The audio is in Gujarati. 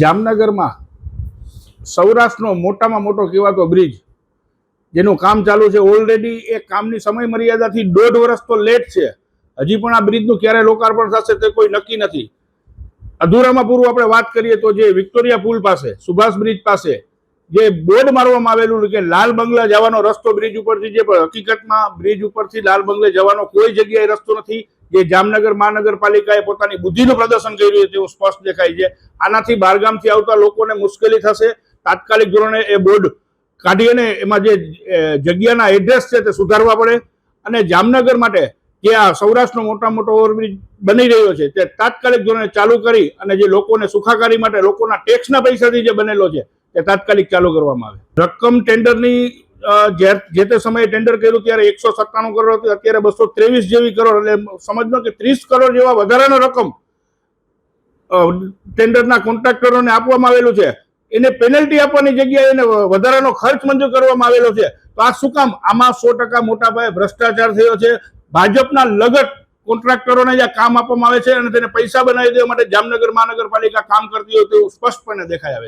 જામનગરમાં સૌરાષ્ટ્રનો મોટામાં મોટો કહેવાતો બ્રિજ જેનું કામ ચાલુ છે, ઓલરેડી એ કામની સમય મર્યાદાથી 1.5 વર્ષ તો લેટ છે. હજી પણ આ બ્રિજનું ક્યારે લોકાર્પણ થશે તે કોઈ નક્કી નથી. અધૂરામાં પૂરું આપણે વાત કરીએ તો જે વિક્ટોરિયા પુલ પાસે, સુભાષ બ્રિજ પાસે જે બોર્ડ મારવામાં આવેલું કે લાલ બંગલા જવાનો રસ્તો બ્રિજ ઉપરથી, જે હકીકતમાં બ્રિજ ઉપરથી લાલ બંગલે જવાનો કોઈ જગ્યાએ રસ્તો નથી, જે જામનગર મહાનગરપાલિકાએ પોતાની બુદ્ધિનું પ્રદર્શન કર્યું છે તેવું સ્પષ્ટ દેખાય છે. આનાથી બહારગામથી આવતા લોકોને મુશ્કેલી થશે. તાત્કાલિક ધોરણે એ બોર્ડ કાઢી અને એમાં જે જગ્યાના એડ્રેસ છે તે સુધારવા પડે અને જામનગર માટે જે આ સૌરાષ્ટ્રનો મોટા મોટો ઓવરબ્રિજ બની રહ્યો છે તે તાત્કાલિક ધોરણે ચાલુ કરી અને જે લોકોને સુખાકારી માટે લોકોના ટેક્સના પૈસાથી જે બનેલો છે તે તાત્કાલિક ચાલુ કરવામાં આવે. રકમ ટેન્ડરની જે તે સમયે ટેન્ડર કર્યું ત્યારે 197 કરોડ હતી, અત્યારે 223 જેવી કરોડ, એટલે સમજનો કે 30 કરોડ જેવા વધારાનો રકમ ટેન્ડરના કોન્ટ્રાક્ટરોને આપવામાં આવેલું છે. એને પેનલ્ટી આપવાની જગ્યાએ એને વધારાનો ખર્ચ મંજૂર કરવામાં આવેલો છે. તો આ શું કામ? આમાં 100% મોટા પાયે ભ્રષ્ટાચાર થયો છે. ભાજપના લગત કોન્ટ્રાક્ટરોને જ્યાં કામ આપવામાં આવે છે અને તેને પૈસા બનાવી દેવા માટે જામનગર મહાનગરપાલિકા કામ કરતી હોય તેવું સ્પષ્ટપણે દેખાય આવે છે.